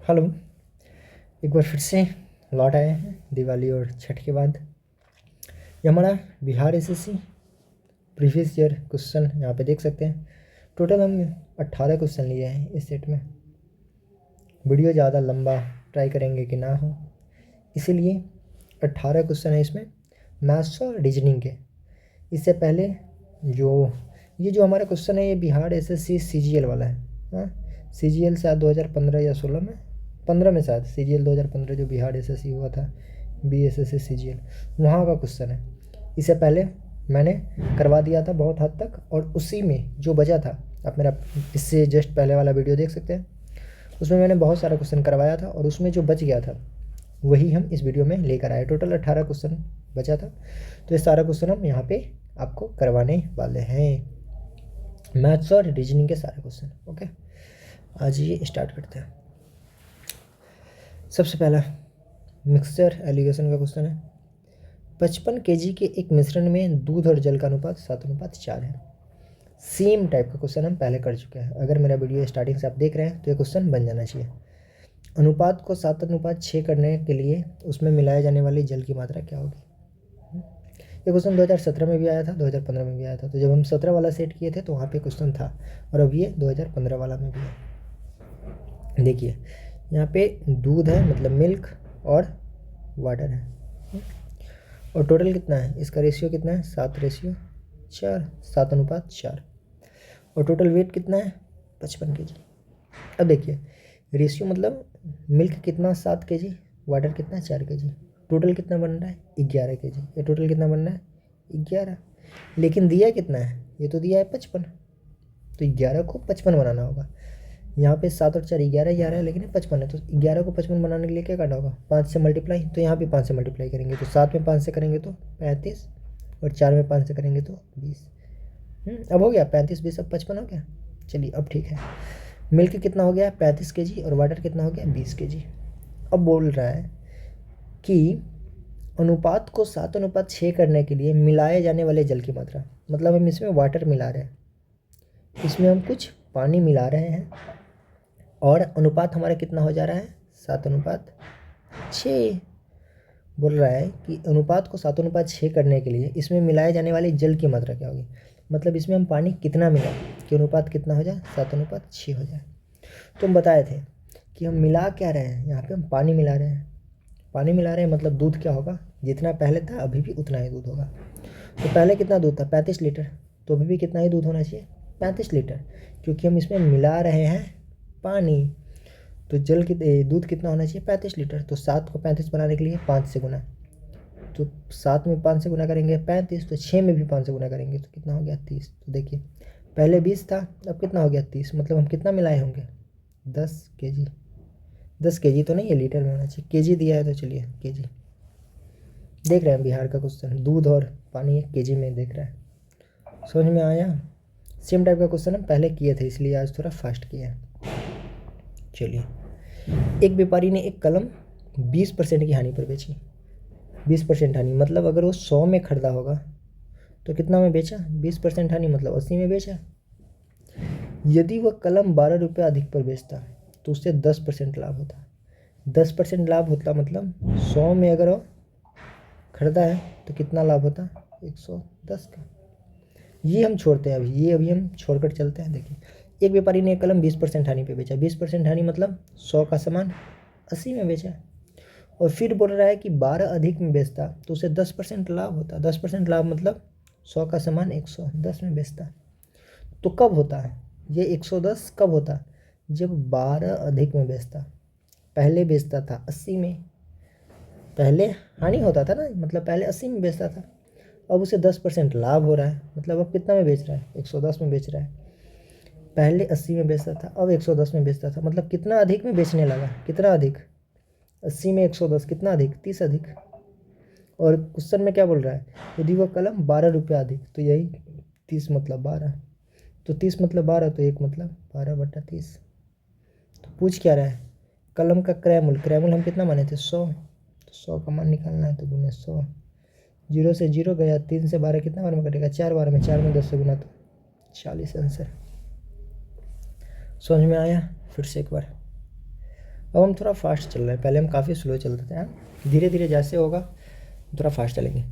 Hello. एक बार फिर से लौट आए हैं दिवाली और छठ के बाद। ये हमारा Bihar SSC previous year question यहाँ पे देख सकते हैं। टोटल हम 18 क्वेश्चन लिए हैं इस सेट में। वीडियो ज़्यादा लंबा ट्राई करेंगे कि ना हो, इसीलिए 18 क्वेश्चन है इसमें, मैथ्स और रीजनिंग के। इससे पहले जो हमारा क्वेश्चन है ये बिहार एसएससी सीजीएल वाला है। हाँ, सीजीएल शायद 2015 या 16 में, 15 में शायद सीजीएल 2015 जो बिहार एसएससी हुआ था, बीएसएससी सीजीएल, वहाँ का क्वेश्चन है। इससे पहले मैंने करवा दिया था बहुत हद तक, और उसी में जो बचा था, आप मेरा इससे जस्ट पहले वाला वीडियो देख सकते हैं, उसमें मैंने बहुत सारा क्वेश्चन करवाया था और उसमें जो बच गया था वही हम इस वीडियो में लेकर आए। टोटल 18 क्वेश्चन बचा था, तो ये सारा क्वेश्चन हम यहाँ पे आपको करवाने वाले हैं, मैथ्स और रीजनिंग के सारे क्वेश्चन। ओके, आज ये स्टार्ट करते हैं। सबसे पहला मिक्सचर एलिगेशन का क्वेश्चन है। 55 kg के एक मिश्रण में दूध और जल का अनुपात 7:4 है। सेम टाइप का क्वेश्चन हम पहले कर चुके हैं। अगर मेरा वीडियो स्टार्टिंग से आप देख रहे हैं तो ये क्वेश्चन बन जाना चाहिए। अनुपात को 7:6 करने के लिए उसमें मिलाए जाने वाली जल की मात्रा क्या होगी? ये क्वेश्चन 2017 में भी आया था, 2015 में भी आया था। तो जब हम 17 वाला सेट किए थे तो वहाँ पे क्वेश्चन था, और अब ये 2015 वाला में भी है। देखिए यहाँ पे दूध है, मतलब मिल्क, और वाटर है, और टोटल कितना है, इसका रेशियो कितना है, 7:4, 7:4। और टोटल वेट कितना है, 55 kg। अब देखिए रेशियो मतलब मिल्क कितना, 7 kg, वाटर कितना, 4 kg, टोटल कितना बन रहा है, 11 kg। ये टोटल कितना बन रहा है, 11। लेकिन दिया कितना है, ये तो दिया है 55, तो 11 को 55 बनाना होगा। यहाँ पे 7 और 4 11 है, लेकिन 55 है, तो 11 को 55 बनाने के लिए क्या करना होगा, 5 से मल्टीप्लाई। तो यहाँ पे 5 से मल्टीप्लाई करेंगे तो 7 में 5 से करेंगे तो 35, और 4 में 5 से करेंगे तो 20। अब हो गया 35 20, अब 55 हो गया। चलिए अब ठीक है। मिल्क कितना हो गया, 35 kg, और वाटर कितना हो गया, 20 kg। अब बोल रहा है कि अनुपात को 7:6 करने के लिए मिलाए जाने वाले जल की मात्रा, मतलब हम इसमें वाटर मिला रहे हैं, इसमें हम कुछ पानी मिला रहे हैं, और अनुपात हमारा कितना हो जा रहा है, 7:6। बोल रहा है कि अनुपात को 7:6 करने के लिए इसमें मिलाए जाने वाले जल की मात्रा क्या होगी, मतलब इसमें हम पानी कितना मिलाएं कि अनुपात कितना हो जाए, 7:6 हो जाए। तो हम बताए थे कि हम मिला क्या रहे हैं, यहाँ पे हम पानी मिला रहे हैं। पानी मिला रहे हैं मतलब दूध क्या होगा, जितना पहले था अभी भी उतना ही दूध होगा। तो पहले कितना दूध था, 35 लीटर, तो अभी भी कितना ही दूध होना चाहिए, 35 लीटर, क्योंकि हम इसमें मिला रहे हैं पानी। तो दूध कितना होना चाहिए, 35 लीटर। तो 7 को 35 बनाने के लिए 5 से गुना, तो 7 में 5 से गुना करेंगे 35, तो 6 में भी 5 से गुना करेंगे तो कितना हो गया, 30। तो देखिए पहले 20 था, अब कितना हो गया, 30। मतलब हम कितना मिलाए होंगे, 10 kg। 10 kg तो नहीं है, लीटर में होना चाहिए, kg दिया है तो चलिए kg। देख रहे हैं बिहार का क्वेश्चन, दूध और पानी kg में देख रहा है। समझ में आया? सेम टाइप का क्वेश्चन हम पहले किए थे, इसलिए आज थोड़ा फास्ट किया है। चलिए, एक व्यापारी ने एक कलम 20% की हानि पर बेची। 20% हानि मतलब अगर वो 100 में खरीदा होगा तो कितना में बेचा, 20% हानि मतलब 80 में बेचा। यदि वह कलम 12 रुपये अधिक पर बेचता तो उससे 10% लाभ होता। 10% लाभ होता मतलब 100 में अगर वो खरीदा है तो कितना लाभ होता, 110 का। ये हम छोड़ते हैं अभी हम छोड़कर चलते हैं। देखिए, एक व्यापारी ने एक कलम 20% हानि पे बेचा। 20% हानि मतलब 100 का सामान 80 में बेचा। और फिर बोल रहा है कि 12 अधिक में बेचता तो उसे 10% लाभ होता। 10% लाभ मतलब 100 का सामान 110 में बेचता। तो कब होता है ये 110, कब होता, जब 12 अधिक में बेचता। पहले बेचता था 80 में, पहले हानि होता था ना, मतलब पहले 80 में बेचता था, अब उसे 10% लाभ हो रहा है, मतलब अब कितना में बेच रहा है, 110 में बेच रहा है। पहले 80 में बेचता था, अब 110 में बेचता था, मतलब कितना अधिक में बेचने लगा, कितना अधिक, 80 में 110, कितना अधिक, 30 अधिक। और क्वेश्चन में क्या बोल रहा है, यदि वह कलम 12 रुपये अधिक, तो यही 30 मतलब 12, तो 30 मतलब 12, तो 1 मतलब 12/30। तो पूछ क्या रहा है, कलम का क्रय मूल्य हम कितना माने थे, 100। तो 100 का मान निकालना है तो गुने 100। 0 से 0 गया, 3 से 12 कितना बार में कटेगा, 4 बार में, 4 में 10 से गुना तो 40 आंसर। समझ में आया? फिर से एक बार, अब हम थोड़ा फास्ट चल रहे हैं, पहले हम काफ़ी स्लो चलते थे। धीरे धीरे जैसे होगा थोड़ा फास्ट चलेंगे।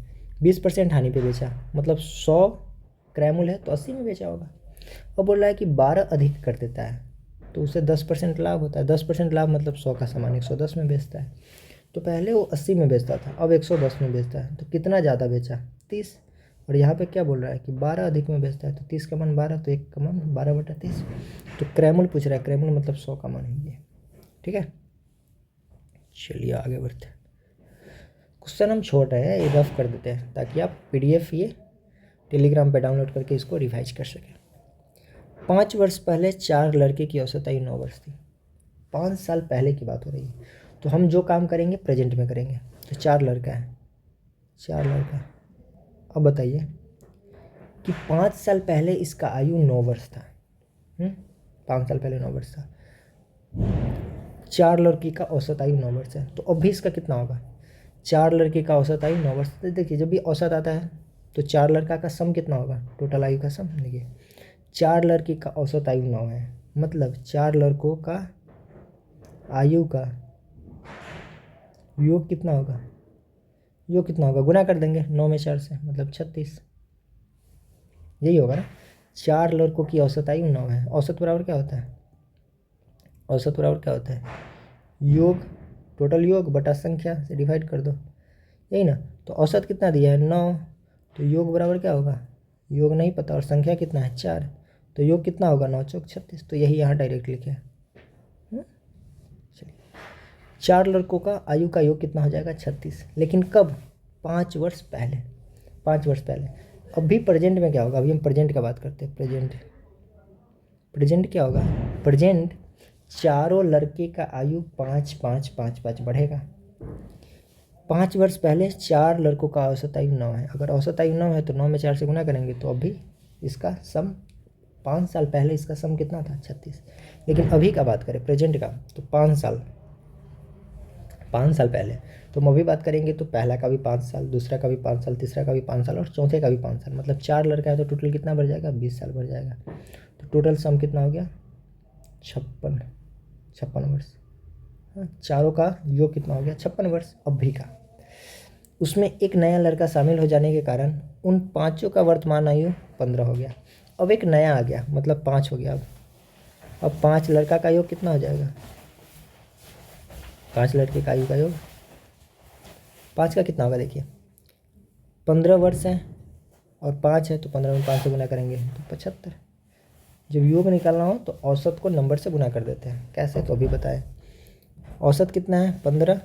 20% हानि पे बेचा, मतलब 100 क्रैमुल है तो 80 में बेचा होगा। अब बोल रहा है कि 12 अधिक कर देता है तो उसे 10% लाभ होता है। 10% लाभ मतलब 100 का सामान 110 में बेचता है। तो पहले वो 80 में बेचता था, अब 110 में बेचता है। तो कितना ज़्यादा बेचा? 30। और यहाँ पे क्या बोल रहा है कि 12 अधिक में बेचता है, तो 30 का मान 12, तो 1 का मान 12/30। तो क्रैमुल पूछ रहा है, क्रैमुल मतलब 100 का मान है ये। ठीक है, चलिए आगे बढ़ते हैं। क्वेश्चन हम छोड़ रहे हैं, ये रफ कर देते हैं ताकि आप PDF ये टेलीग्राम पे डाउनलोड करके इसको रिवाइज कर सकें। 5 वर्ष पहले 4 लड़के की औसत आयु 9 वर्ष थी। 5 साल पहले की बात हो रही है, तो हम जो काम करेंगे प्रेजेंट में करेंगे। तो 4 लड़का है, 4 लड़का। अब बताइए कि 5 साल पहले इसका आयु 9 वर्ष था। 5 साल पहले 9 वर्ष था। 4 लड़की का औसत आयु 9 वर्ष है, तो अब भी इसका कितना होगा? 4 लड़के का औसत आयु 9 वर्ष। तो देखिए जब भी औसत आता है तो 4 लड़का का सम कितना होगा? टोटल आयु का सम। देखिए 4 लड़की का औसत आयु 9 है, मतलब 4 लड़कों का आयु का योग कितना होगा? योग कितना होगा? गुना कर देंगे 9 में 4 से, मतलब 36। यही होगा ना। 4 लड़कों की औसत आयु 9 है। औसत बराबर क्या होता है? औसत बराबर क्या होता है? योग, टोटल योग बटा संख्या से डिवाइड कर दो, यही ना। तो औसत कितना दिया है? 9। तो योग बराबर क्या होगा? योग नहीं पता और संख्या कितना है? 4। तो योग कितना होगा? 9 चौक 36। तो यही यहाँ डायरेक्ट लिखे। चलिए 4 लड़कों का आयु का योग कितना हो जाएगा? 36। लेकिन कब? 5 वर्ष पहले। 5 वर्ष पहले। अभी प्रेजेंट में क्या होगा? अभी हम प्रेजेंट का बात करते हैं। प्रेजेंट क्या होगा? प्रेजेंट चारों लड़के का आयु 5 5 5 5 बढ़ेगा। 5 वर्ष पहले 4 लड़कों का औसत आयु 9 है। अगर औसत आयु 9 है तो 9 में 4 से गुना करेंगे तो अभी इसका सम 5 साल पहले इसका सम कितना था? 36। लेकिन अभी का बात करें प्रेजेंट का, तो 5 साल पहले। तो हम अभी बात करेंगे तो पहला का भी 5 साल, दूसरा का भी 5 साल, तीसरा का भी 5 साल और चौथे का भी 5 साल, मतलब 4 लड़का है तो टोटल कितना बढ़ जाएगा? 20 साल बढ़ जाएगा। तो टोटल सम कितना हो गया? 56 वर्ष। चारों का योग कितना हो गया? 56 वर्ष अभी का। उसमें एक नया लड़का शामिल हो जाने के कारण उन पांचों का वर्तमान आयु 15 हो गया। अब एक नया आ गया, मतलब 5 हो गया। अब 5 लड़का का योग कितना हो जाएगा? 5 लड़के का आयु का योग 5 का कितना होगा? देखिए 15 वर्ष है और 5 है, तो 15 में 5 से गुना करेंगे तो 75। जब योग निकालना हो तो औसत को नंबर से गुना कर देते हैं। कैसे? तो अभी बताएं। औसत कितना है? 15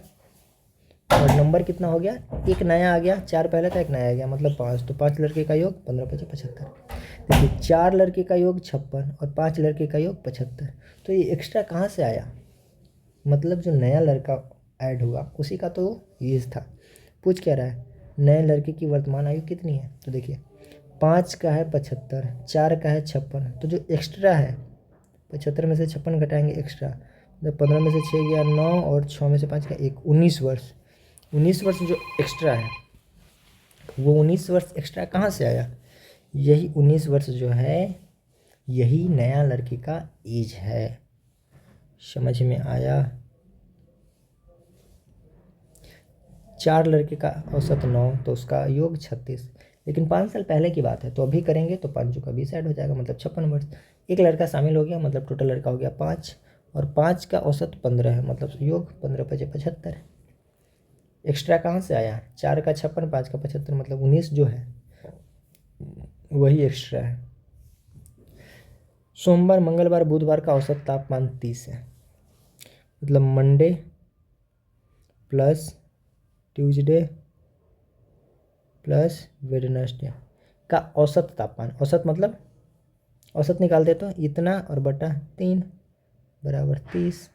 और नंबर कितना हो गया? एक नया आ गया, 4 पहले था, एक नया आ गया, मतलब 5। तो 5 लड़के का योग 15 5 75। देखिए 4 लड़के का योग 56 और 5 लड़के का योग 75। तो ये एक्स्ट्रा कहाँ से आया? मतलब जो नया लड़का ऐड हुआ उसी का तो यूज था। पूछ क्या रहा है? नए लड़के की वर्तमान आयु कितनी है? तो देखिए 5 का है 75, 4 का है 56, तो जो एक्स्ट्रा है 75 में से 56 घटाएंगे एक्स्ट्रा, मतलब 15 में से 6 गया 9 और 6 में से 5 का 1, 19 वर्ष। 19 वर्ष जो एक्स्ट्रा है, वो 19 वर्ष एक्स्ट्रा कहाँ से आया? यही 19 वर्ष जो है यही नया लड़के का एज है। समझ में आया? 4 लड़के का औसत 9, तो उसका योग 36। लेकिन 5 साल पहले की बात है, तो अभी करेंगे तो 5 का 20 ऐड हो जाएगा, मतलब 56 वर्ष। एक लड़का शामिल हो गया, मतलब टोटल लड़का हो गया 5 और 5 का औसत 15 है, मतलब योग 15 5 75। एक्स्ट्रा कहाँ से आया? 4 का 56, 5 का 75, मतलब 19 जो है वही एक्स्ट्रा है। सोमवार, मंगलवार, बुधवार का औसत तापमान 30 है, मतलब Monday plus Tuesday plus Wednesday का औसत तापमान। औसत मतलब औसत निकालते तो इतना और बटा 3 बराबर 30,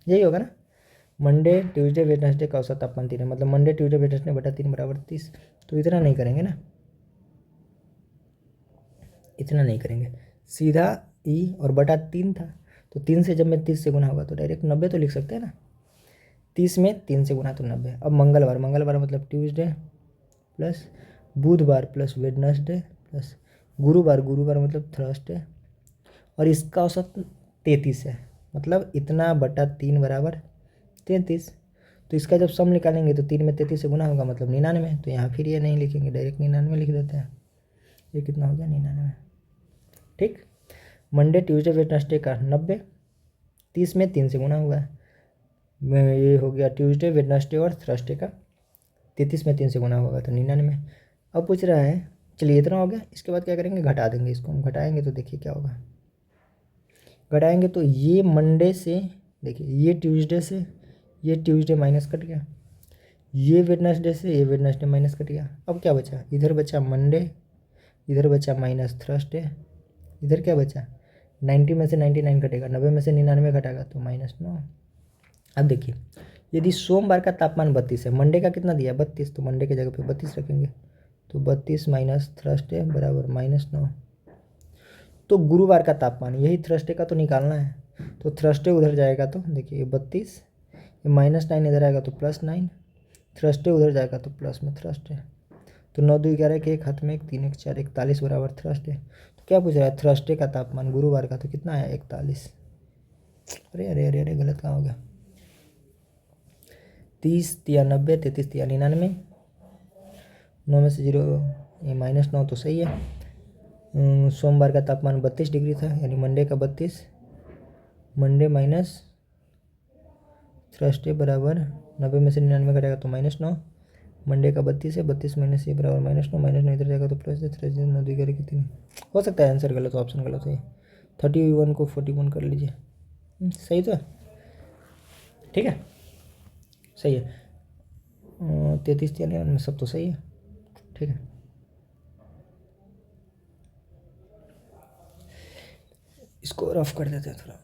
यही होगा ना। मंडे ट्यूसडे वेडनेसडे का औसत तापमान 3 है, मतलब मंडे ट्यूसडे वेडनेसडे बटा 3 बराबर 30। तो इतना नहीं करेंगे ना, इतना नहीं करेंगे, सीधा ई और बटा 3 था, तो 3 से जब मैं 30 से गुना होगा तो डायरेक्ट 90 तो लिख सकते हैं ना। 30 में 3 से गुना तो 90। अब मंगलवार, मंगलवार मतलब ट्यूसडे प्लस बुधवार प्लस वेडनेसडे प्लस गुरुवार, गुरुवार मतलब थर्सडे, और इसका औसत 33 है, मतलब इतना बटा 3 बराबर 33। तो इसका जब सम निकालेंगे तो 3 में 33 से गुना होगा, मतलब 99। तो यहाँ फिर ये नहीं लिखेंगे, डायरेक्ट 99 लिख देते हैं। ये कितना हो गया? 99। ठीक। मंडे ट्यूसडे वेडनेसडे का 90, 30 में 3 से गुना हुआ है। ये हो गया ट्यूसडे वेडनेसडे और थर्सडे का 33 में 3 से गुना होगा तो 99। अब पूछ रहा है, चलिए इतना हो गया, इसके बाद क्या करेंगे? घटा देंगे इसको। हम घटाएंगे तो देखिए क्या होगा। घटाएंगे तो ये मंडे से, देखिए ये ट्यूसडे से ये ट्यूसडे माइनस कट गया, ये वेडनेसडे से ये वेडनेसडे माइनस कट गया। अब क्या बचा? इधर बचा मंडे, इधर बचा माइनस थर्सडे, इधर क्या बचा? 90 में से 99 कटेगा, 90 में से 99 घटाएगा तो -9। अब देखिए, यदि सोमवार का तापमान 32 है, मंडे का कितना दिया? 32, तो मंडे की जगह पे 32 रखेंगे, तो 32 माइनस थर्सडे बराबर -9। तो गुरुवार का तापमान, यही थर्सडे का तो निकालना है, तो थर्सडे उधर जाएगा तो देखिए 32, ये -9 इधर आएगा तो +9, थर्सडे उधर जाएगा तो प्लस में थर्सडे। तो 9 2 11 के एक हाथ में 1 3 1 4 41 बराबर थर्सडे। तो क्या पूछ रहा है? थर्सडे का तापमान गुरुवार का, तो कितना आया? 41। अरे अरे अरे अरे, गलत कहाँ हो गया? 30 तिया 90, 33 तिया 99, 9 में से 0, ये -9 तो सही है। सोमवार का तापमान 32 डिग्री था, यानी मंडे का 32, मंडे माइनस थर्सडे बराबर 90 में से 99 घटेगा तो -9, मंडे का 32 है, 32 माइनस ये बराबर -9, -9 इधर जाएगा तो प्लस है, थर्सडे 9 2 11 कितनी हो सकता है? आंसर गलत, ऑप्शन गलत है। 31 को 41 कर लीजिए। सही तो है, ठीक है, सही है। 33 में सब तो सही है, ठीक है। इसको रफ कर देते हैं थोड़ा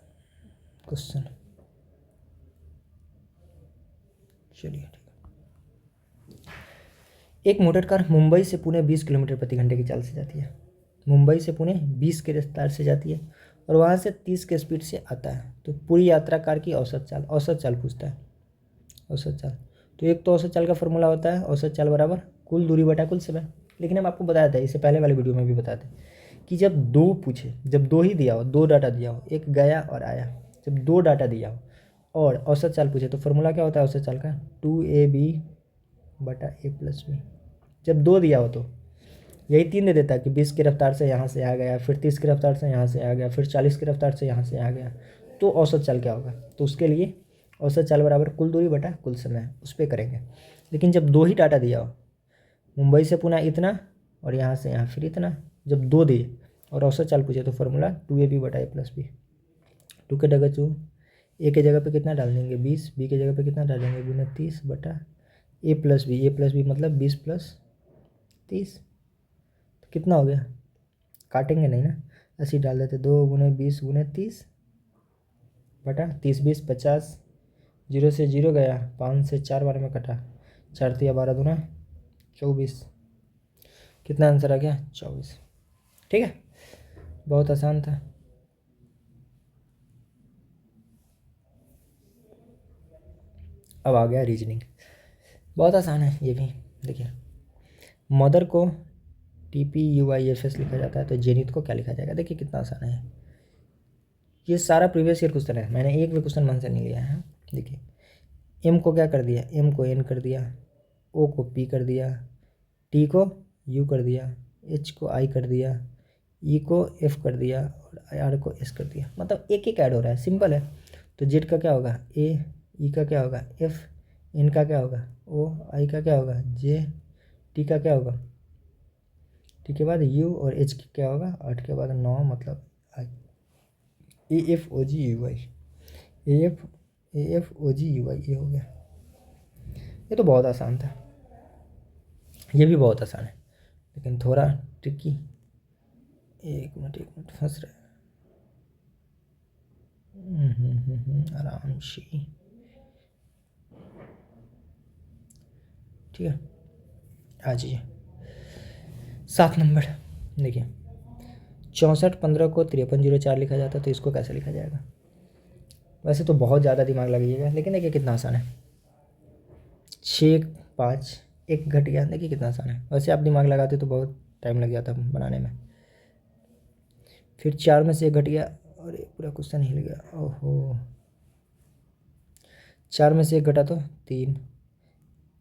क्वेश्चन, चलिए ठीक है। एक मोटर कार मुंबई से पुणे 20 किलोमीटर प्रति घंटे की चाल से जाती है। मुंबई से पुणे 20 की रफ्तार से जाती है और वहाँ से 30 के स्पीड से आता है। तो पूरी यात्रा कार की औसत चाल पूछता है, औसत चाल। तो एक तो औसत चाल का फॉर्मूला होता है औसत चाल बराबर कुल दूरी बटा कुल समय। लेकिन हम आपको बताया था, इससे पहले वाले वीडियो में भी बताते कि जब दो पूछे, जब दो ही दिया हो, दो डाटा दिया हो, एक गया और आया, जब दो डाटा दिया हो और औसत चाल पूछे तो फॉर्मूला क्या होता है औसत चाल का? 2ab बटा a+b। जब दो दिया हो तो यही 3 दे देता है कि 20 की रफ्तार से यहाँ से आ गया, फिर 30 की रफ्तार से यहाँ से आ गया, फिर 40 की रफ्तार से यहाँ से आ गया, तो औसत चाल क्या होगा? तो उसके लिए औसत चाल बराबर कुल दूरी बटा कुल समय, उस पर करेंगे। लेकिन जब दो ही डाटा दिया हो, मुंबई से पुणे इतना और यहाँ से यहाँ फिर इतना, जब दो दिए और औसत चाल पूछे तो फॉर्मूला 2ab बटा a+b। 2 के जगह 2, ए के जगह पे कितना डाल देंगे? 20, बी के जगह पे कितना डालेंगे? 29 बटा a+b मतलब 20 + 30, तो कितना हो गया? काटेंगे नहीं ना, ऐसे ही डाल देते। 2 × 20 × 30 बटा 30 20 50, 0 से 0 गया, 5 से 4 बार में कटा, 4 तिया 12 दूना 24। कितना आंसर आ गया? 24। ठीक है, बहुत आसान था। अब आ गया रीजनिंग, बहुत आसान है ये भी। देखिए, मदर को TPUIFS लिखा जाता है तो जेनिथ को क्या लिखा जाएगा? देखिए कितना आसान है, ये सारा प्रीवियस ईयर क्वेश्चन है, मैंने एक भी क्वेश्चन मन से नहीं लिया है। देखिए, एम को क्या कर दिया? एम को एन कर दिया, ओ को पी कर दिया, टी को यू कर दिया, एच को आई कर दिया, ई को एफ कर दिया और आर को एस कर दिया। मतलब एक एक ऐड हो रहा है, सिंपल है। तो जेड का क्या होगा? ए, ई का क्या होगा? एफ, एन का क्या होगा? ओ, आई का क्या होगा? जे, टी का क्या होगा? टी के बाद यू और एच की क्या होगा? 8 के बाद 9 मतलब आई। AFOGUI, AFOGUI, ये हो गया। ये तो बहुत आसान था, ये भी बहुत आसान है लेकिन थोड़ा ट्रिकी। एक मिनट फंस रहा है। आराम से, ठीक है, आ जाइए। 7 नंबर देखिए, 64 15 को 53 04 लिखा जाता है तो इसको कैसे लिखा जाएगा? वैसे तो बहुत ज़्यादा दिमाग लगाइएगा, लेकिन देखिए कितना आसान है। 6 5 1 घट गया, देखिए कितना आसान है। वैसे आप दिमाग लगाते तो बहुत टाइम लग जाता बनाने में। फिर 4 में से 1 घट गया और पूरा क्वेश्चन हिल गया। ओहो, 4 में से 1 घटा तो 3,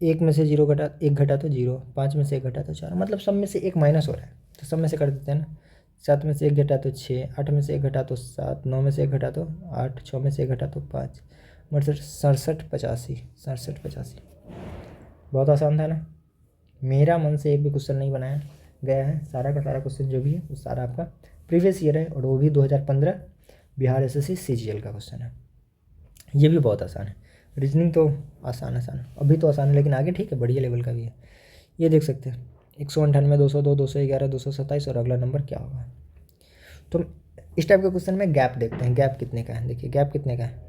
1 में से 0 घटा 1 घटा तो 0, 5 में से 1 घटा तो 4, मतलब सब में से 1 माइनस हो रहा है, तो सब में से कर देते हैं ना। 7 में से 1 घटा तो 6, 8 में से 1 घटा तो 7, 9 में से 1 घटा तो 8, 6 में से 1 घटा तो 5, 67, 85, 67, 85। बहुत आसान था ना। मेरा मन से एक भी क्वेश्चन नहीं बनाया गया है, सारा का सारा क्वेश्चन जो भी है वो सारा आपका प्रीवियस ईयर है, और वो भी 2015 बिहार एसएससी सीजीएल का क्वेश्चन है। ये भी बहुत आसान है। रीजनिंग तो आसान है, अभी तो आसान है, लेकिन आगे ठीक है, बढ़िया लेवल का भी है। ये देख सकते हैं 198, 202, 211, 227, और अगला नंबर क्या होगा। तो इस टाइप के क्वेश्चन में गैप देखते हैं, गैप कितने का है। देखिए गैप कितने का है,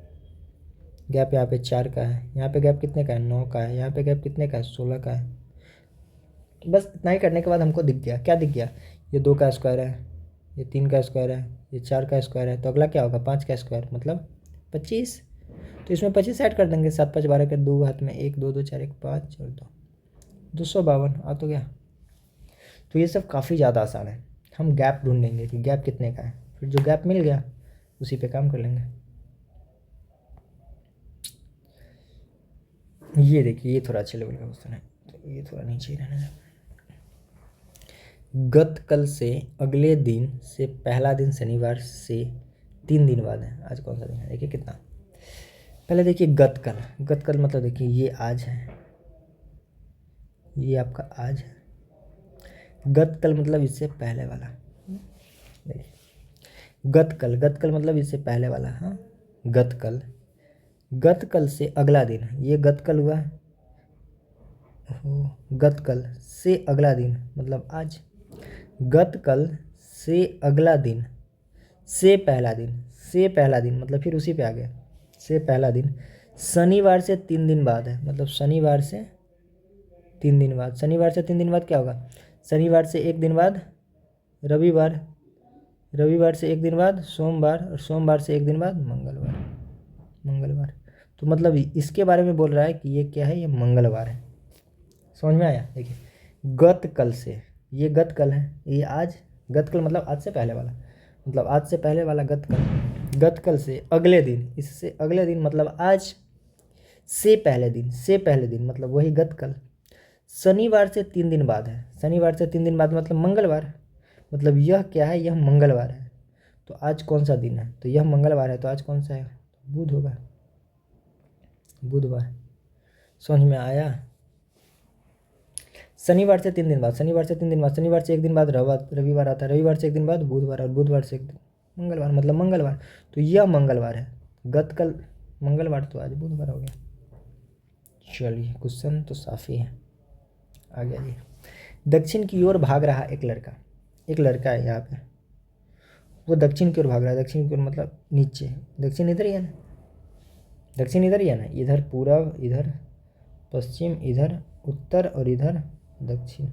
गैप यहाँ पे 4 का है, यहाँ पे गैप कितने का है, 9 का है, यहाँ पे गैप कितने का है, 16 का है। बस इतना ही करने के बाद हमको दिख गया, क्या दिख गया, ये 2 का स्क्वायर है, ये 3 का स्क्वायर है, ये 4 का स्क्वायर है, तो अगला क्या होगा, 5 का स्क्वायर मतलब 25। तो इसमें 25 ऐड कर देंगे, 7 5 12 के 2 हाथ में 1 2 2 4 1 5 और 2, 252 आ तो गया। तो ये सब काफ़ी ज़्यादा आसान है। हम गैप ढूंढेंगे कि गैप कितने का है, फिर जो गैप मिल गया उसी पे काम कर लेंगे। ये देखिए, ये थोड़ा अच्छे लेवल का क्वेश्चन है, तो ये थोड़ा नीचे ही रहने दें। गत कल से अगले दिन से पहला दिन शनिवार से 3 दिन बाद है, आज कौन सा दिन है, देखिए कितना। पहले देखिए गत कल, गत कल मतलब देखिए ये आज है, ये आपका आज है। गत कल मतलब इससे पहले वाला, देखिए गत कल, गत कल मतलब इससे पहले वाला। हाँ गत कल, गत कल से अगला दिन, ये गत कल हुआ, गत कल से अगला दिन मतलब आज। गत कल से अगला दिन, से पहला दिन, से पहला दिन मतलब फिर उसी पे आ गया, से पहला दिन शनिवार से 3 दिन बाद है, मतलब शनिवार से 3 दिन बाद। शनिवार से 3 दिन बाद क्या होगा, शनिवार से 1 दिन बाद रविवार, रविवार से 1 दिन बाद सोमवार, और सोमवार से 1 दिन बाद मंगलवार, मंगलवार। तो मतलब इसके बारे में बोल रहा है कि ये क्या है, ये मंगलवार है। समझ में आया। देखिए गत कल से, ये गत कल है, ये आज, गत कल मतलब आज से पहले वाला, मतलब आज से पहले वाला गत कल। गत कल से अगले दिन, इससे अगले दिन मतलब आज से पहले दिन, से पहले दिन मतलब वही गत कल। शनिवार से 3 दिन बाद है, शनिवार से 3 दिन बाद मतलब मंगलवार, मतलब यह क्या है, यह मंगलवार है। तो आज कौन सा दिन है, तो यह मंगलवार है, तो आज कौन सा है, बुध होगा, बुधवार। समझ में आया। शनिवार से 3 दिन बाद, शनिवार से 3 दिन बाद, शनिवार से 1 दिन बाद रविवार आता है, रविवार से 1 दिन बाद बुधवार, और बुधवार से 1 दिन मंगलवार, मतलब मंगलवार। तो यह मंगलवार है, गत कल मंगलवार, तो आज बुधवार हो गया। चलिए क्वेश्चन तो साफ़ी है। आ गया जी। दक्षिण की ओर भाग रहा एक लड़का, एक लड़का है यहाँ पे, वो दक्षिण की ओर भाग रहा है, दक्षिण की ओर मतलब नीचे, दक्षिण इधर ही है ना, दक्षिण इधर ही है ना, इधर पूरब, इधर पश्चिम, इधर उत्तर, और इधर दक्षिण।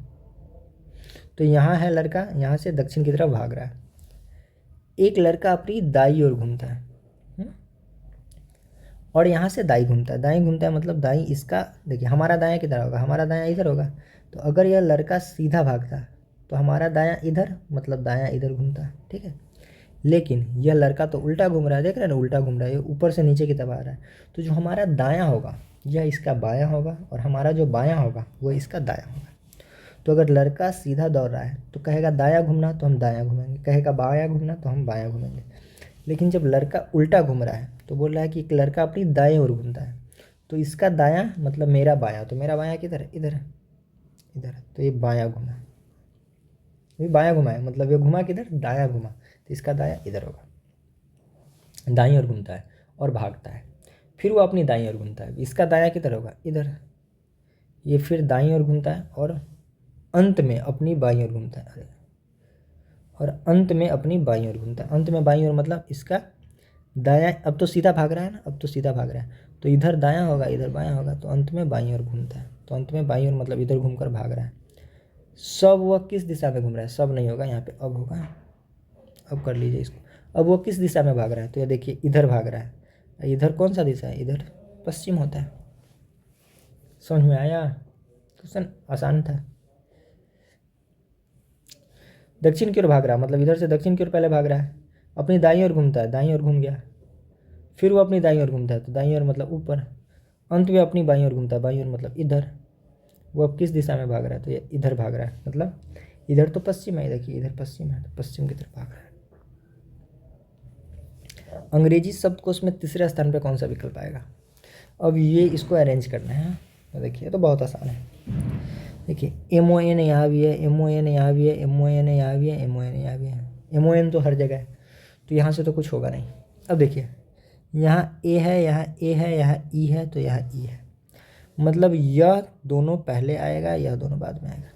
तो यहाँ है लड़का, यहाँ से दक्षिण की तरफ भाग रहा है। एक लड़का अपनी दाई ओर घूमता है, और यहाँ से दाई घूमता है, दाई घूमता है मतलब दाई इसका, देखिए हमारा दायां किधर होगा, हमारा दायां इधर होगा। तो अगर यह लड़का सीधा भागता तो हमारा दायां इधर, मतलब दायां इधर घूमता, ठीक है। लेकिन यह लड़का तो उल्टा घूम रहा है, देख रहे हैं ना, उल्टा घूम रहा है, ये ऊपर से नीचे की तरफ आ रहा है। तो जो हमारा दायां होगा यह इसका बायां होगा, और हमारा जो बायां होगा वो इसका दायां होगा। तो अगर लड़का सीधा दौड़ रहा है तो कहेगा दायां घूमना, तो हम दायां घूमेंगे, कहेगा बायां घूमना, तो हम बायां घूमेंगे। लेकिन जब लड़का उल्टा घूम रहा है तो बोल रहा है कि एक लड़का अपनी दाएं ओर घूमता है, तो इसका दायां मतलब मेरा बायां, तो मेरा बायां किधर है, इधर है, इधर है, तो ये बायां घुमा, ये बायां घुमा है, मतलब ये घुमा किधर, दायां घुमा, तो इसका दायां इधर होगा। दाईं ओर घूमता है और भागता है, फिर वो अपनी दाईं ओर घूमता है, इसका दायां किधर होगा, इधर। ये फिर दाईं ओर घूमता है और अंत में अपनी बाईं ओर घूमता है, अरे, और अंत में अपनी बाईं ओर घूमता है। अंत में बाईं ओर मतलब इसका दायां, अब तो सीधा भाग रहा है ना, अब तो सीधा भाग रहा है, तो इधर दायां होगा, इधर बायां होगा, तो अंत में बाईं ओर घूमता है। तो अंत में बाईं ओर मतलब इधर घूमकर भाग रहा है। सब वह किस दिशा में घूम रहा है, सब नहीं होगा यहाँ पे, अब होगा, अब कर लीजिए इसको। अब वो किस दिशा में भाग रहा है, तो ये देखिए इधर भाग रहा है, इधर कौन सा दिशा है, इधर पश्चिम होता है। समझ में आया, क्वेश्चन आसान था। दक्षिण की ओर भाग रहा है मतलब इधर से दक्षिण की ओर पहले भाग रहा है, अपनी दाईं ओर घूमता है, दाईं ओर घूम गया, फिर वो अपनी दाईं ओर घूमता है, तो दाईं ओर मतलब ऊपर, अंत में अपनी बाईं ओर घूमता है, बाईं ओर मतलब इधर। वो अब किस दिशा में भाग रहा है, तो ये इधर भाग रहा है, मतलब इधर तो पश्चिम है, देखिए इधर पश्चिम है, तो पश्चिम की तरफ भाग रहा है। अंग्रेजी शब्दकोश में तीसरे स्थान पे कौन सा विकल्प आएगा। अब ये इसको अरेंज करना है, तो देखिए तो बहुत आसान है। देखिए MON यहाँ भी है, MON यहाँ भी है, MON यहाँ भी है, MON यहाँ भी है। MON तो हर जगह है, तो यहाँ से तो कुछ होगा नहीं। अब देखिए यहाँ A है, यहाँ A है, यहाँ E है, तो यहाँ E है, मतलब यह दोनों पहले आएगा, यह दोनों बाद में आएगा।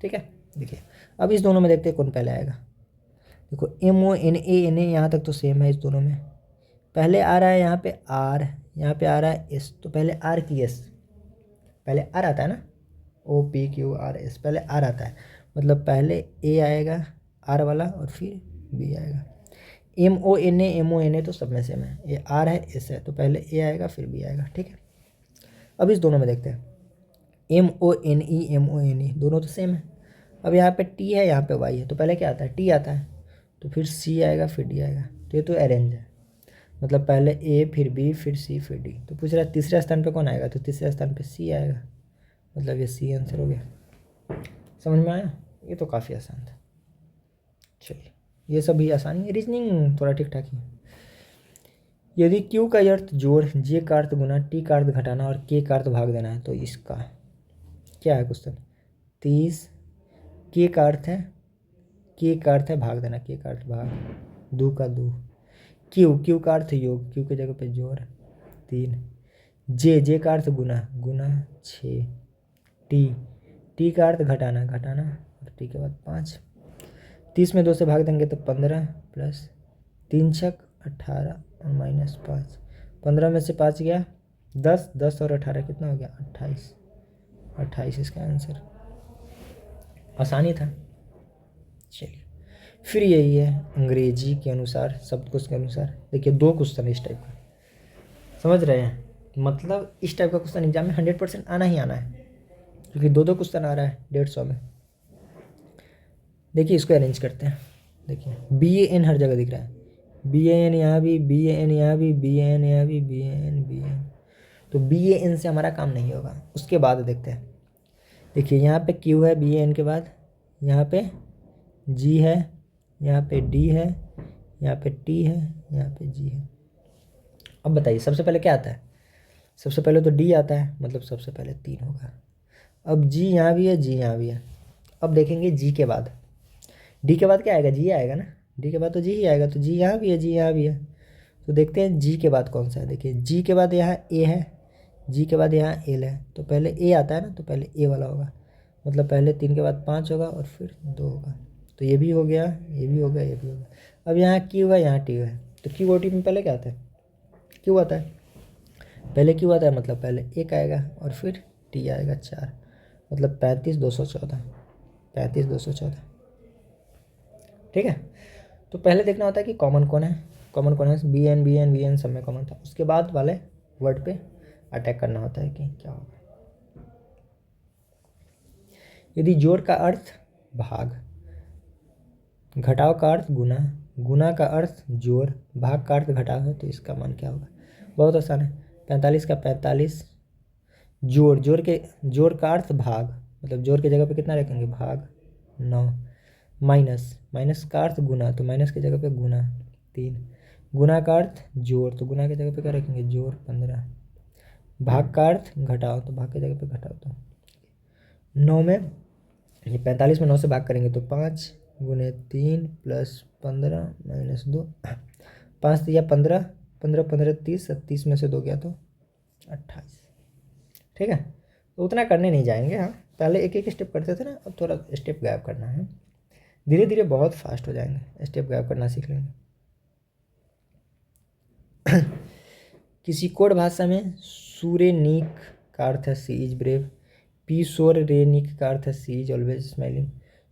ठीक है, देखिए अब इस दोनों में देखते हैं कौन पहले आएगा। देखो MONA यहाँ तक तो सेम है, इस दोनों में पहले आ रहा है यहाँ पे R, यहाँ पे आ रहा है S, तो पहले R की S, पहले R आता है ना, OPQRS, पहले R आता है, मतलब पहले A आएगा R वाला और फिर B आएगा। MONA तो सब में सेम है, ये R है S है, तो पहले A आएगा फिर B आएगा। ठीक है, अब इस दोनों में देखते हैं MONE दोनों तो सेम है। अब यहाँ पे T है, यहाँ पे Y है, तो पहले क्या आता है, T आता है, तो फिर C आएगा फिर D आएगा, तो ये तो अरेंज है, मतलब पहले A फिर B फिर C फिर D। तो पूछ रहा है तीसरे स्थान पे कौन आएगा, तो तीसरे स्थान पे C आएगा, मतलब ये C आंसर हो गया। समझ में आया, ये तो काफ़ी आसान था। चलिए ये सब भी आसानी है, रीजनिंग थोड़ा ठीक ठाक ही है। यदि Q का अर्थ जोड़, J का अर्थ गुना, T का अर्थ घटाना और K का अर्थ भाग देना है, तो इसका क्या है क्वेश्चन। 30 K का अर्थ है, K का अर्थ है भाग देना, K का अर्थ भाग, 2 का 2, Q का अर्थ योग, Q की जगह पे जोड़ 3, J का अर्थ गुना, गुना 6, T का अर्थ घटाना, घटाना और T के बाद 5। 30 में 2 से भाग देंगे तो 15 प्लस 3 छक 18 और माइनस 5, 15 में से 5 गया 10, 10 और 18 कितना हो गया 28, 28 इसका आंसर। आसानी था। चलिए फिर यही है अंग्रेजी के अनुसार, शब्दकोश के अनुसार। देखिए 2 क्वेश्चन इस टाइप का, समझ रहे हैं, मतलब इस टाइप का क्वेश्चन एग्जाम में 100% आना ही आना है, क्योंकि 2 क्वेश्चन आ रहा है 150 में। देखिए इसको अरेंज करते हैं। देखिए BAN हर जगह दिख रहा है, BAN यहाँ भी, BAN यहाँ भी, BAN यहाँ भी, BAN, तो BAN से हमारा काम नहीं होगा। उसके बाद देखते हैं, देखिए यहाँ पे Q है BAN के बाद, यहाँ पे G है, यहाँ पे D है, यहाँ पे T है, यहाँ पे G है। अब बताइए सबसे पहले क्या आता है, सबसे पहले तो D आता है, मतलब सबसे पहले 3 होगा। अब G यहाँ भी है, G यहाँ भी है। अब देखेंगे G के बाद, D के बाद क्या आएगा, G आएगा ना, D के बाद तो G ही आएगा, तो G यहाँ भी है, G यहाँ भी है। तो देखते हैं G के बाद कौन सा है। देखिए G के बाद यहाँ A है, G के बाद यहाँ L है, तो पहले A आता है ना, तो पहले A वाला होगा, मतलब पहले 3 के बाद 5 होगा और फिर 2 होगा, तो ये भी हो गया, ये भी हो गया, ये भी हो गया। अब यहाँ Q है, यहाँ T है, तो QOT में पहले क्या आता है, Q आता है, पहले Q आता है, मतलब पहले 1 आएगा और फिर T आएगा 4, मतलब 35 214, 35 214। ठीक है, तो पहले देखना होता है कि कॉमन कौन है, कॉमन कौन है, BN सब में कॉमन था, उसके बाद वाले वर्ड पे अटैक करना होता है कि क्या होगा। यदि जोड़ का अर्थ भाग, घटाव का अर्थ गुना, गुना का अर्थ जोड़, भाग का अर्थ घटाव है, तो इसका मान क्या होगा। बहुत आसान है, 45 का 45, जोड़, जोड़ का अर्थ भाग, मतलब जोड़ की जगह पे कितना रखेंगे भाग 9, माइनस का अर्थ गुना, तो माइनस की जगह पे गुना 3, गुना का अर्थ जोड़, तो गुना की जगह पे क्या रखेंगे जोड़ 15, भाग का अर्थ घटाओ, तो भाग की जगह पे घटाओ, तो 9 में ये 45 में 9 से भाग करेंगे तो 5 गुने 3 प्लस 15 माइनस 2, 5 दिया 15, 15 15 30, 30 में से 2 गया तो 28। ठीक है, तो उतना करने नहीं जाएंगे, हाँ पहले एक एक स्टेप करते थे ना, अब थोड़ा स्टेप गायब करना है, धीरे धीरे बहुत फास्ट हो जाएंगे, स्टेप गायब करना सीख लेंगे। किसी कोड भाषा में सूरेनिक का अर्थ है सी इज ब्रेव, पी सोरेनिक का अर्थ है सी इज ऑलवेज स्माइलिंग,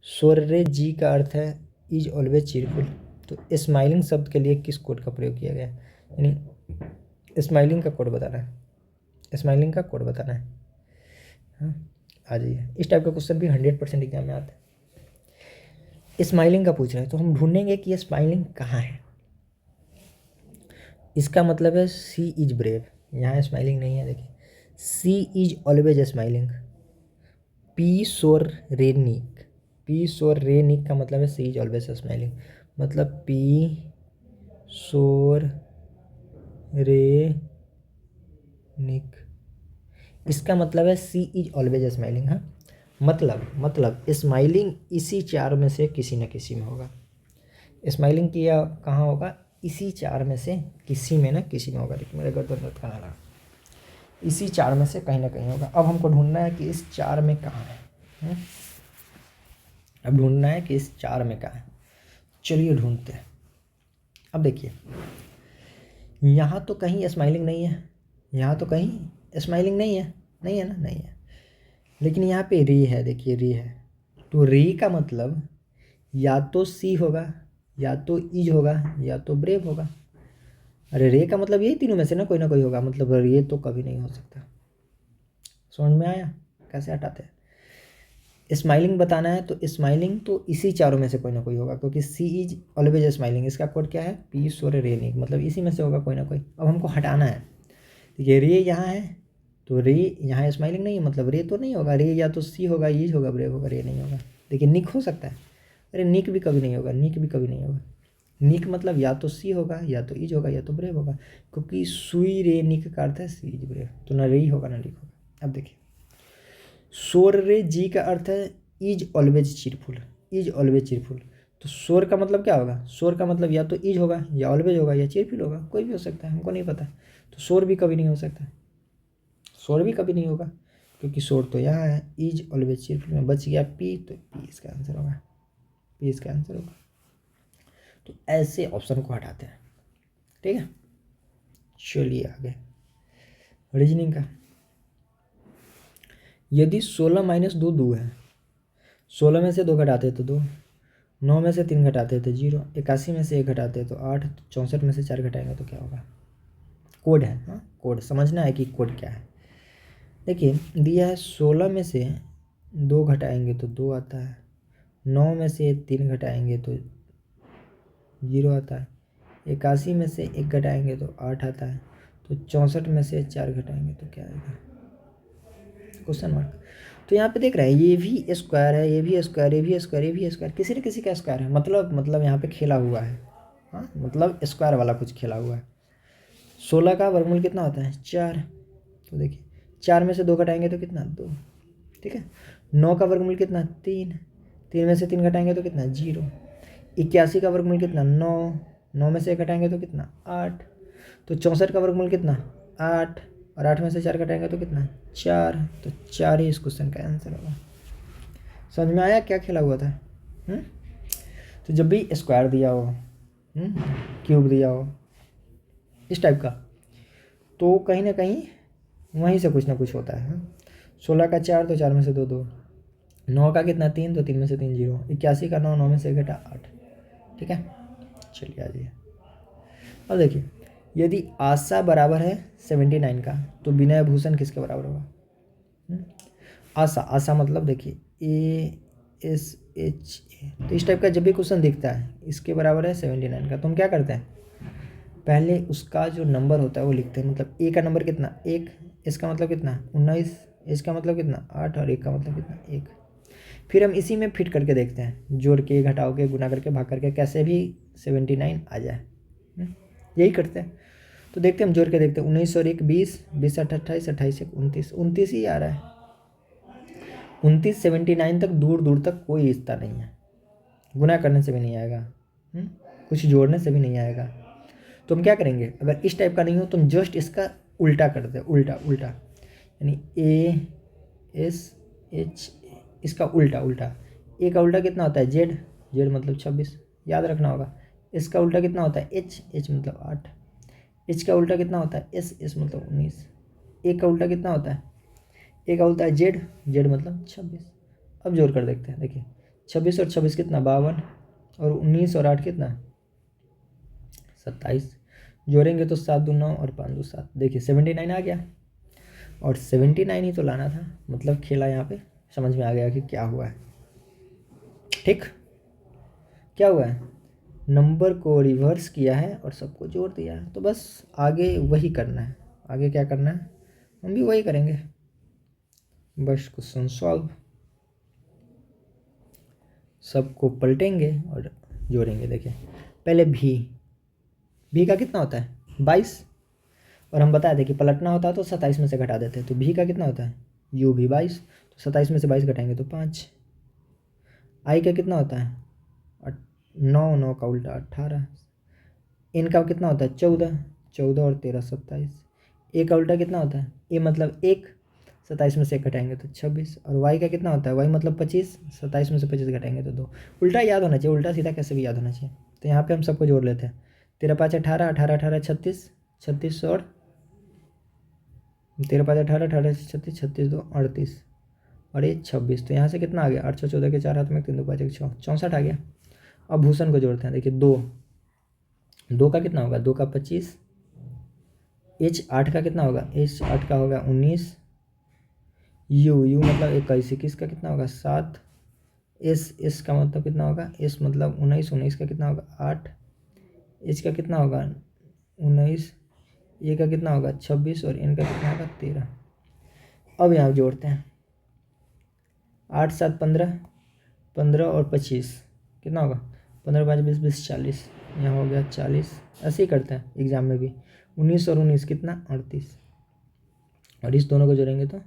सोर्रे जी का अर्थ है इज ऑलवेज चीयरफुल। तो स्माइलिंग शब्द के लिए किस कोड का प्रयोग किया गया है, यानी स्माइलिंग का कोड बताना है, स्माइलिंग का कोड बताना है। हाँ आ जाइए, इस टाइप का क्वेश्चन भी 100% एग्जाम में आता है। स्माइलिंग का पूछ रहा है, तो हम ढूंढेंगे कि ये स्माइलिंग कहाँ है। इसका मतलब है सी इज ब्रेव, यहाँ स्माइलिंग नहीं है, देखिए सी इज ऑलवेज स्माइलिंग। पी सोर रेनिक, पी सोर रेनिक का मतलब है सी इज ऑलवेज स्माइलिंग, मतलब पी सोर रे निक, इसका मतलब है सी इज ऑलवेज स्माइलिंग। हाँ, मतलब स्माइलिंग इसी चार में से किसी न किसी में होगा। स्माइलिंग किया कहाँ होगा, इसी चार में से किसी में ना किसी में होगा। देखिए मेरे गर्दन दर्द करने लगा, इसी चार में से कहीं ना कहीं होगा। अब हमको ढूंढना है कि इस चार में कहाँ है। अब ढूंढना है कि इस चार में कहाँ है, चलिए ढूंढते हैं। अब देखिए यहाँ तो कहीं स्माइलिंग नहीं है, यहाँ तो कहीं स्माइलिंग नहीं है, नहीं है ना, नहीं है। लेकिन यहाँ पे री है, देखिए री है, तो री का मतलब या तो सी होगा, या तो इज होगा, या तो ब्रेव होगा। अरे रे का मतलब यही तीनों में से ना कोई होगा, मतलब ये तो कभी नहीं हो सकता। समझ में आया कैसे हटाते हैं। स्माइलिंग बताना है तो स्माइलिंग तो इसी चारों में से कोई ना कोई होगा, क्योंकि सी इज ऑलवेज स्माइलिंग, इसका कोड क्या है, पी सोर रेनिक, मतलब इसी में से होगा कोई ना कोई। अब हमको हटाना है, ये रे यहाँ है, तो रे यहाँ स्माइलिंग नहीं है, मतलब रे तो नहीं होगा, रे या तो सी होगा, ईज होगा, ब्रेव होगा, रे नहीं होगा। लेकिन निक हो सकता है, अरे निक भी कभी नहीं होगा, निक भी कभी नहीं होगा। निक मतलब या तो सी होगा, या तो ईज होगा, या तो ब्रेव होगा, क्योंकि सुई रे निक का अर्थ है सी इज ब्रेव, तो ना रे होगा ना निक होगा। अब देखिए सोर रे जी का अर्थ है इज ऑलवेज चीरफुल, इज ऑलवेज चीरफुल, तो सोर का मतलब क्या होगा, सोर का मतलब या तो इज होगा, या ऑलवेज होगा, या चीरफुल होगा, कोई भी हो सकता है, हमको नहीं पता। तो सोर भी कभी नहीं हो सकता, सोर भी कभी नहीं होगा, क्योंकि सोर तो यहाँ है, इज ऑलवेज चीरफुल में बच गया पी, तो पी इसका आंसर होगा, पी इसका आंसर होगा। तो ऐसे ऑप्शन को हटाते हैं, ठीक है। चलिए आगे रीजनिंग का। यदि 16 माइनस 2 2 है, 16 में से 2 घटाते तो 2, 9 में से 3 घटाते तो 0, 81 में से 1 घटाते तो 8, 64 में से 4 घटाएंगे तो क्या होगा। कोड है, हाँ कोड समझना है कि कोड क्या है। देखिए दिया है 16 में से 2 घटाएंगे तो 2 आता है, 9 में से 3 घटाएंगे तो 0 आता है, 81 में से 1 घटाएंगे तो 8 आता है, तो 64 में से 4 घटाएंगे तो क्या आएगा, क्वेश्चन मार्क। तो यहाँ पे देख रहे हैं ये भी स्क्वायर है, ये भी स्क्वायर, ये भी स्क्वायर, ये भी स्क्वायर, किसी न किसी का स्क्वायर है, मतलब यहाँ पे खेला हुआ है। हाँ मतलब स्क्वायर वाला कुछ खेला हुआ है। 16 का वर्गमूल कितना होता है 4, तो देखिए 4 में से 2 घटाएंगे तो कितना 2, ठीक है। 9 का वर्गमूल कितना 3, 3 में से 3 घटाएंगे तो कितना 0। 81 का वर्गमूल कितना 9, 9 में से 1 घटाएंगे तो कितना 8, तो 64 का वर्गमूल कितना 8, और 8 में से 4 घटाएंगे तो कितना 4, तो 4 ही इस क्वेश्चन का आंसर होगा। समझ में आया क्या खेला हुआ था। तो जब भी स्क्वायर दिया हो, क्यूब दिया हो इस टाइप का, तो कहीं ना कहीं वहीं से कुछ ना कुछ होता है। 16 का 4 तो 4 में से 2 2, 9 का कितना 3 तो 3 में से 3 0, 81 का 9, 9 में से 1 घटा 8, ठीक है। चलिए आ जाइए। अब देखिए यदि आशा बराबर है 79 का, तो विनय भूषण किसके बराबर होगा। आशा, आशा मतलब देखिए ASH, तो इस टाइप का जब भी क्वेश्चन दिखता है इसके बराबर है 79 का, तो हम क्या करते हैं पहले उसका जो नंबर होता है वो लिखते हैं। मतलब ए का नंबर कितना 1, इसका मतलब कितना 19, इसका मतलब कितना 8, और 1 का मतलब कितना 1। फिर हम इसी में फिट करके देखते हैं, जोड़ के घटाओ के गुना करके भाग करके कैसे भी 79 आ जाए, यही करते हैं। तो देखते हैं, हम जोड़ के देखते हैं 19 और 1 20, 20 से 28, 28 से 29, 29 ही आ रहा है। 29 79 तक दूर दूर तक कोई रिश्ता नहीं है, गुना करने से भी नहीं आएगा, कुछ जोड़ने से भी नहीं आएगा। तो हम क्या करेंगे, अगर इस टाइप का नहीं हो तो हम जस्ट इसका उल्टा कर दें, उल्टा उल्टा, यानी ASH, इसका उल्टा उल्टा। ए का उल्टा कितना होता है जेड, जेड मतलब 26, याद रखना होगा। इसका उल्टा कितना होता है एच, एच मतलब 8। एच का उल्टा कितना होता है एस, एस मतलब 19। ए का उल्टा कितना होता है, ए का उल्टा है जेड, जेड मतलब 26। अब जोड़ कर देखते हैं, देखिए 26 और 26 कितना 52, और 19 और 8 कितना 27। जोड़ेंगे तो 7 दूनी 9 और 5 दूनी 7, देखिए 79 आ गया। और 79 ही तो लाना था, मतलब खेला यहाँ पे समझ में आ गया कि क्या हुआ है। ठीक, क्या हुआ है, नंबर को रिवर्स किया है और सबको जोड़ दिया है। तो बस आगे वही करना है, आगे क्या करना है, हम भी वही करेंगे, बस क्वेश्चन सॉल्व, सबको पलटेंगे और जोड़ेंगे। देखिए पहले भी का कितना होता है 22, और हम बताए थे कि पलटना होता है तो 27 में से घटा देते हैं, तो भी का कितना होता है यू भी 22, तो 27 में से 22 घटाएंगे तो 5। आई का कितना होता है 9, 9 का उल्टा 18। इन का कितना होता है 14, 14 और 13 27। ए का उल्टा कितना होता है ए मतलब 1, 27 में से 1 घटाएंगे तो 26। और वाई का कितना होता है वाई मतलब 25, 27 में से 25 घटाएंगे तो 2। उल्टा याद होना चाहिए, उल्टा सीधा कैसे भी याद होना चाहिए। तो यहाँ पे हम सबको जोड़ लेते हैं, 13 5 18, 18 18 36, 36 और 13 5 18, 18 36, 36 2 38 और ये 26। तो यहाँ से कितना आ गया 8 14 के 4 हाथ में 3 2 5 1 6, 64 आ गया। अब भूषण को जोड़ते हैं, देखिए 2 का कितना होगा 2 का 25, एच 8 का कितना होगा एच 8 का होगा 19, यू मतलब 21, 21 का कितना होगा 7, एस का मतलब कितना होगा एस मतलब 19, 19 का कितना होगा 8, एच का कितना होगा 19, ए का कितना होगा 26 और एन का कितना होगा 13। अब यहाँ जोड़ते हैं 8 7 15, 15 और 25 कितना होगा 15 5 20 20 40, यहाँ हो गया 40। ऐसे ही करते हैं एग्जाम में भी, 19 और 19 कितना 38, और इस दोनों को जोड़ेंगे तो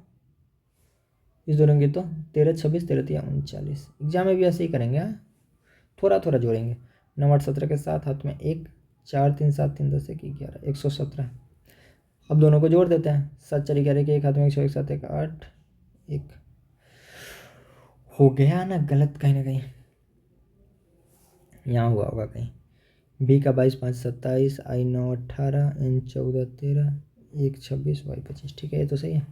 13 26 13 39। एग्जाम में भी ऐसे ही करेंगे, हाँ थोड़ा थोड़ा जोड़ेंगे। 9 8 17 के साथ हाथ में 1, 4 3 7 3 10 1 11 117। अब दोनों को जोड़ देते हैं, 7 4 11 के एक हाथ में 1 1 7 1 8 1। हो गया ना गलत कहीं ना कहीं, यहाँ हुआ होगा कहीं। बी का 22 5 27, आई 9 18, एन 14 13, 1 26, वाई 25। ठीक है ये तो सही है,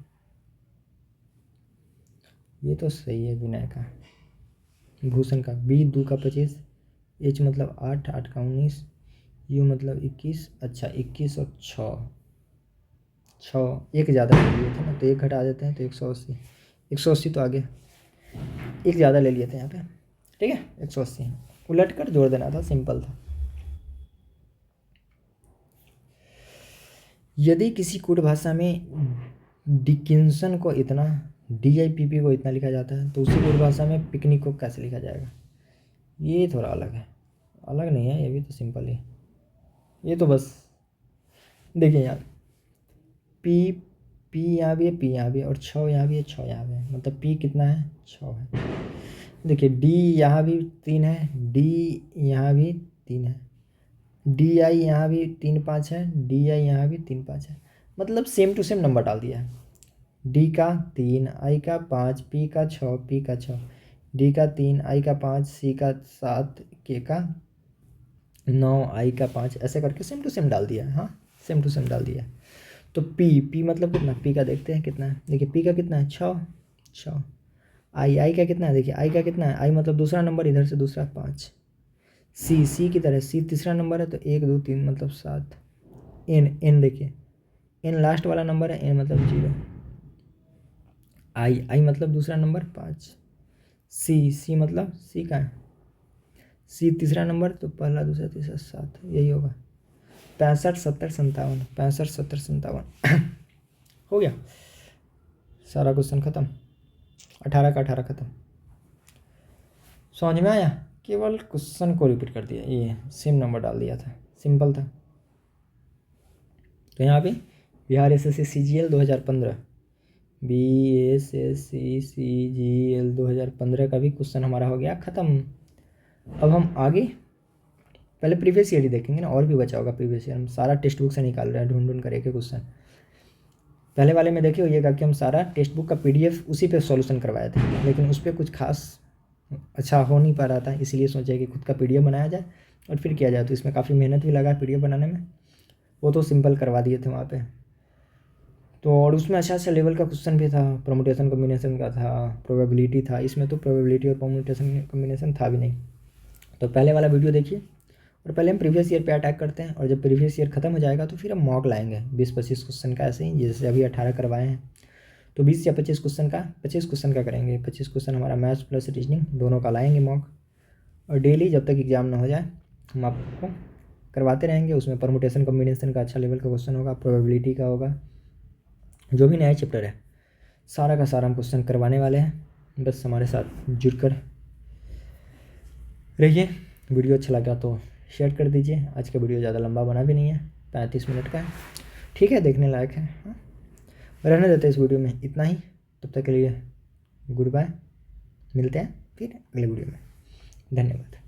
ये तो सही है विनय का। भूषण का बी 2 का 25, एच मतलब 8 8 का 19, यू मतलब 21, अच्छा 21 और 6 एक ज़्यादा ले लिए थे ना तो एक घटा देते हैं तो 180, 180 तो आगे एक ज़्यादा ले लिए थे यहाँ पे। ठीक है 180 उलट कर जोड़ देना था, सिंपल था। यदि किसी कोड भाषा में डिकिंसन को इतना DIPP को इतना लिखा जाता है तो उसी कोड भाषा में पिकनिक को कैसे लिखा जाएगा। ये थोड़ा अलग है, अलग नहीं है ये भी तो सिंपल ही, ये तो बस देखिए यार पी पी यहाँ भी है पी यहाँ भी है और 6 यहाँ भी है 6 यहाँ भी है, मतलब पी कितना है 6 है। देखिए डी यहाँ भी 3 है, डी यहाँ भी 3 है, डी आई यहाँ भी 3 5 है, डी आई यहाँ भी 3 5 है, मतलब सेम टू सेम नंबर डाल दिया है। डी का 3, आई का 5, पी का 6, पी का 6, डी का 3, आई का 5, सी का 7, के का 9, आई का 5, ऐसे करके सेम टू सेम डाल दिया है। हाँ सेम टू सेम डाल दिया है। तो पी मतलब कितना, पी का देखते हैं कितना है, देखिए पी का कितना है 6, आई का कितना है, देखिए आई का कितना है, आई मतलब दूसरा नंबर इधर से दूसरा 5, सी की तरह सी तीसरा नंबर है तो 1 2 3 मतलब 7, एन देखिए एन लास्ट वाला नंबर है, एन मतलब 0, आई मतलब दूसरा नंबर 5, सी मतलब सी का है, सी तीसरा नंबर तो पहला दूसरा तीसरा 7, यही होगा 65 70 57, 65 70 57 हो गया सारा क्वेश्चन खत्म, 18 का 18 खत्म। समझ में आया, केवल क्वेश्चन को रिपीट कर दिया, ये सेम नंबर डाल दिया था, सिंपल था। तो यहाँ पे Bihar SSC CGL 2015, BSSC CGL 2015 का भी क्वेश्चन हमारा हो गया ख़त्म। अब हम आगे पहले प्रीवियस ईयर ही देखेंगे ना, और भी बचा होगा प्रीवियस ईयर, हम सारा टेक्स्ट बुक से निकाल रहे हैं ढूंढ कर एक क्वेश्चन। पहले वाले में देखिए होइएगा कि हम सारा टेक्स्ट बुक का PDF उसी पे सॉल्यूशन करवाए थे, लेकिन उस पर कुछ खास अच्छा हो नहीं पा रहा था, इसलिए सोचा कि खुद का PDF बनाया जाए और फिर किया जाए। तो इसमें काफ़ी मेहनत भी लगा PDF बनाने में, वो तो सिंपल करवा दिए थे वहाँ पे। तो और उसमें अच्छा लेवल का क्वेश्चन भी था, परमुटेशन कॉम्बिनेशन का था, प्रोबेबिलिटी था, इसमें तो प्रोबेबिलिटी और परमुटेशन कॉम्बिनेशन था भी नहीं। तो पहले वाला वीडियो देखिए और पहले हम प्रीवियस ईयर पे अटैक करते हैं, और जब प्रीवियस ईयर खत्म हो जाएगा तो फिर हम मॉक लाएंगे 20-25 क्वेश्चन का, ऐसे ही जैसे अभी 18 करवाए हैं। तो 20 या 25 क्वेश्चन का करेंगे। 25 क्वेश्चन हमारा मैथ्स प्लस रीजनिंग दोनों का लाएंगे मॉक, और डेली जब तक एग्जाम ना हो जाए हम आपको करवाते रहेंगे। उसमें परमुटेशन कॉम्बिनेशन का अच्छा लेवल का क्वेश्चन होगा, प्रोबेबिलिटी का होगा, जो भी नया चैप्टर है सारा का सारा हम क्वेश्चन करवाने वाले हैं, बस हमारे साथ जुड़कर रहिए। वीडियो अच्छा लगा तो शेयर कर दीजिए। आज का वीडियो ज़्यादा लंबा बना भी नहीं है, 35 मिनट का है, ठीक है, देखने लायक है। हाँ, रहने देते इस वीडियो में इतना ही। तब तक के लिए गुड बाय, मिलते हैं फिर अगले वीडियो में। धन्यवाद।